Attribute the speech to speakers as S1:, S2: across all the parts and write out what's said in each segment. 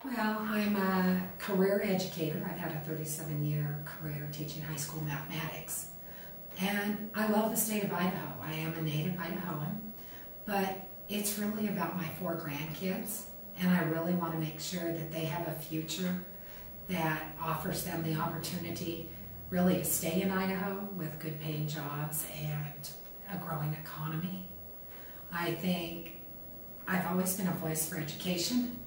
S1: Well, I'm a career educator. I've had a 37-year career teaching high school mathematics. And I love the state of Idaho. I am a native Idahoan, but it's really about my 4 grandkids, and I really want to make sure that they have a future that offers them the opportunity really to stay in Idaho with good paying jobs and a growing economy. I think I've always been a voice for education,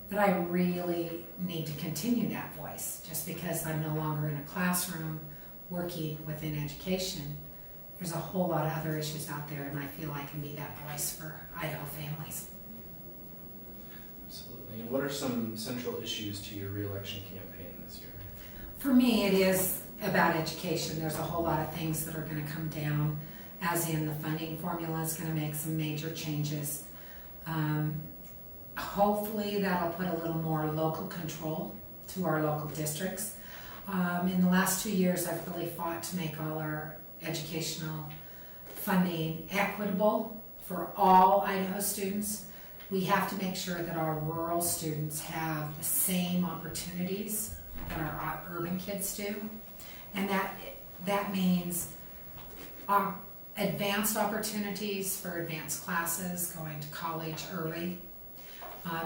S1: but I really need to continue that voice. Just because I'm no longer in a classroom working within education, there's a whole lot of other issues out there, and I feel I can be that voice for Idaho families.
S2: Absolutely. And what are some central issues to your re-election campaign this year?
S1: For me, it is about education. There's a whole lot of things that are going to come down, as in the funding formula is going to make some major changes. Hopefully that'll put a little more local control to our local districts. In the last 2 years, I've really fought to make all our educational funding equitable for all Idaho students. We have to make sure that our rural students have the same opportunities that our urban kids do. And that means advanced opportunities for advanced classes, going to college early.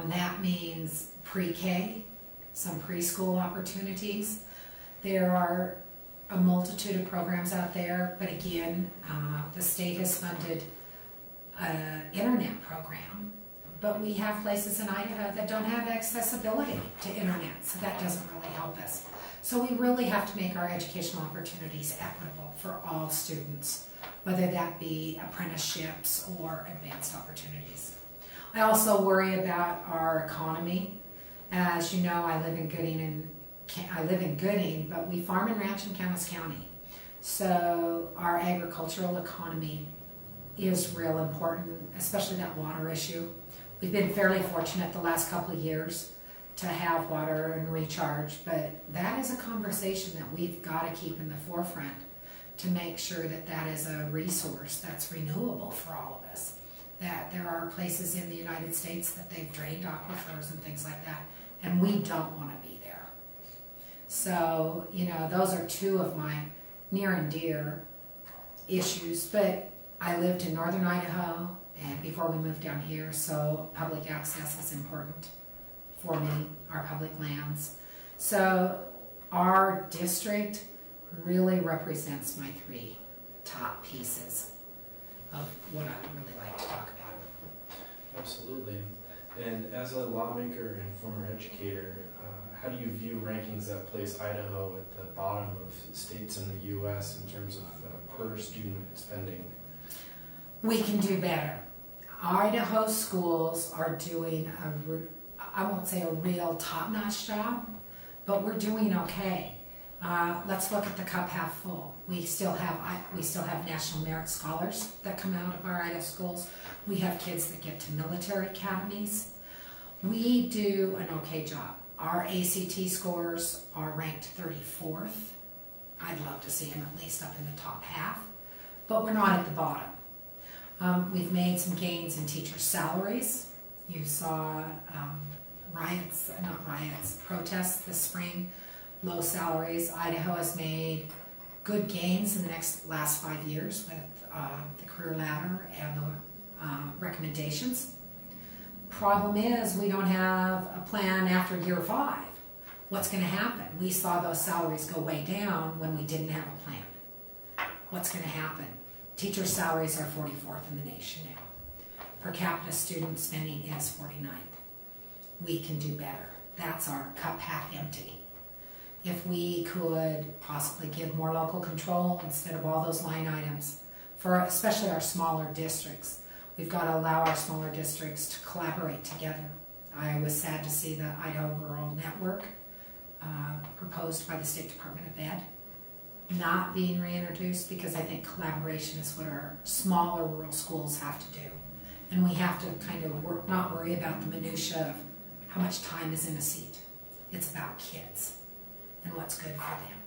S1: That means pre-K, some preschool opportunities. There are a multitude of programs out there, but again, the state has funded an internet program, but we have places in Idaho that don't have accessibility to internet, so that doesn't really help us. So we really have to make our educational opportunities equitable for all students, whether that be apprenticeships or advanced opportunities. I also worry about our economy. As you know, I live in Gooding, but we farm and ranch in Camas County. So our agricultural economy is real important, especially that water issue. We've been fairly fortunate the last couple of years to have water and recharge, but that is a conversation that we've got to keep in the forefront to make sure that that is a resource that's renewable for all of us. That there are places in the United States that they've drained aquifers and things like that, and we don't want to be there. So, those are 2 of my near and dear issues, but I lived in northern Idaho and before we moved down here, so public access is important for me, our public lands. So our district really represents my 3 top pieces of what I would really like to talk about.
S2: Absolutely. And as a lawmaker and former educator, how do you view rankings that place Idaho at the bottom of states in the U.S. in terms of per student spending?
S1: We can do better. Idaho schools are doing I won't say a real top-notch job, but we're doing okay. Let's look at the cup half full. We still have National Merit Scholars that come out of our Idaho schools. We have kids that get to military academies. We do an okay job. Our ACT scores are ranked 34th. I'd love to see them at least up in the top half, but we're not at the bottom. We've made some gains in teacher salaries. You saw protests this spring, low salaries. Idaho has made good gains in the last 5 years with the career ladder and the recommendations. Problem is we don't have a plan after year 5. What's going to happen? We saw those salaries go way down when we didn't have a plan. What's going to happen? Teacher salaries are 44th in the nation now. Per capita student spending is 49th. We can do better. That's our cup half empty. If we could possibly give more local control instead of all those line items, for especially our smaller districts, we've got to allow our smaller districts to collaborate together. I was sad to see the Idaho Rural Network proposed by the State Department of Ed not being reintroduced, because I think collaboration is what our smaller rural schools have to do. And we have to kind of not worry about the minutia of how much time is in a seat. It's about kids and what's good for them.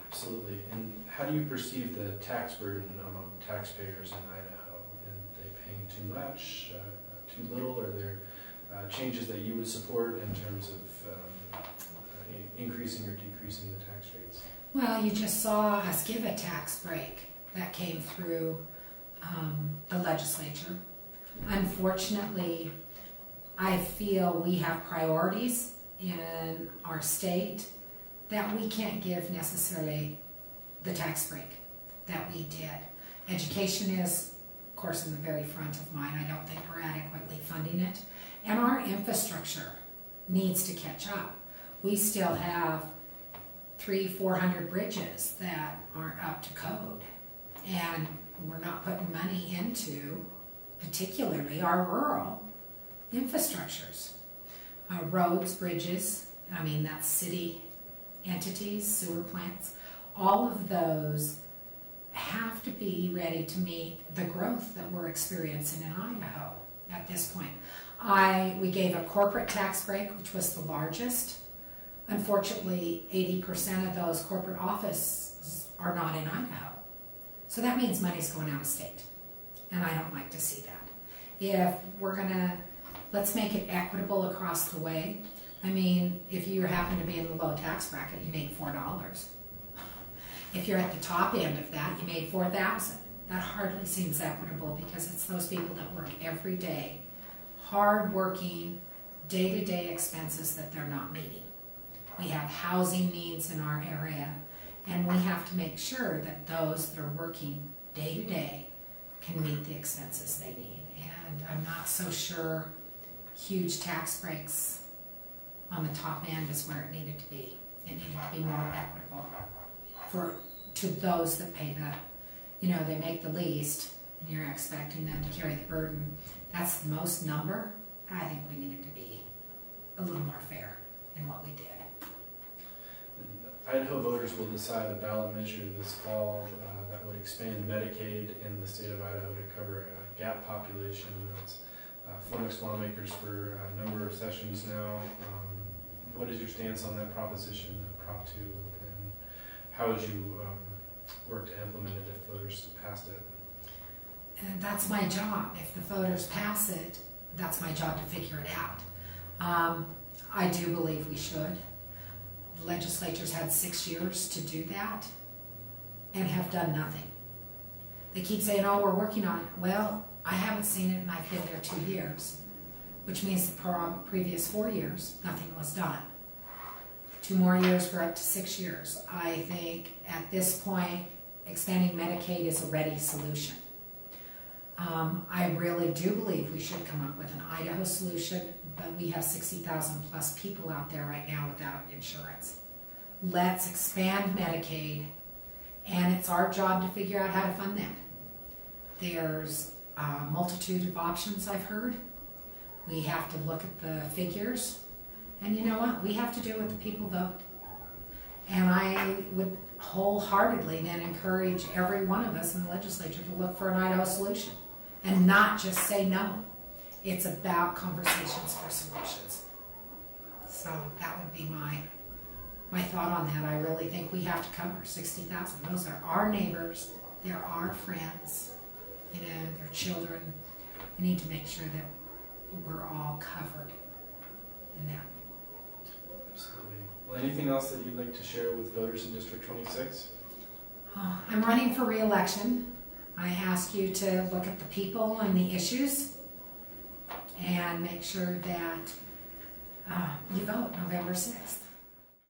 S2: Absolutely. And how do you perceive the tax burden among taxpayers in Idaho? Are they paying too much, too little? Are there changes that you would support in terms of increasing or decreasing the tax rates?
S1: Well, you just saw us give a tax break that came through the legislature. Unfortunately, I feel we have priorities in our state that we can't give necessarily the tax break that we did. Education is, of course, in the very front of mind. I don't think we're adequately funding it. And our infrastructure needs to catch up. We still have 300-400 bridges that aren't up to code. And we're not putting money into, particularly our rural infrastructures. Roads, bridges, that's city entities, sewer plants, all of those have to be ready to meet the growth that we're experiencing in Idaho at this point. We gave a corporate tax break, which was the largest. Unfortunately, 80% of those corporate offices are not in Idaho. So that means money's going out of state. And I don't like to see that. If we're let's make it equitable across the way. If you happen to be in the low tax bracket, you make $4. If you're at the top end of that, you made $4,000. That hardly seems equitable because it's those people that work every day, hard-working, day-to-day expenses that they're not meeting. We have housing needs in our area, and we have to make sure that those that are working day-to-day can meet the expenses they need. And I'm not so sure huge tax breaks on the top end is where it needed to be. It needed to be more equitable to those that pay they make the least, and you're expecting them to carry the burden. That's the most number. I think we needed to be a little more fair in what we did.
S2: Idaho voters will decide a ballot measure this fall that would expand Medicaid in the state of Idaho to cover a gap population that's flummoxed lawmakers for a number of sessions now. What is your stance on that proposition, Prop 2, and how would you work to implement it if voters passed it?
S1: And that's my job. If the voters pass it, that's my job to figure it out. I do believe we should. The legislature's had 6 years to do that and have done nothing. They keep saying, oh, we're working on it. Well, I haven't seen it and I've been there 2 years, which means the previous 4 years, nothing was done. 2 more years, we're up to 6 years. I think at this point, expanding Medicaid is a ready solution. I really do believe we should come up with an Idaho solution, but we have 60,000 plus people out there right now without insurance. Let's expand Medicaid, and it's our job to figure out how to fund that. There's a multitude of options I've heard. We have to look at the figures, and you know what? We have to do what the people vote. And I would wholeheartedly then encourage every one of us in the legislature to look for an Idaho solution and not just say no. It's about conversations for solutions. So that would be my thought on that. I really think we have to cover 60,000. Those are our neighbors. They're our friends. Their children. We need to make sure that we're all covered in that.
S2: Absolutely. Well, anything else that you'd like to share with voters in District 26?
S1: I'm running for re-election. I ask you to look at the people and the issues and make sure that you vote November 6th.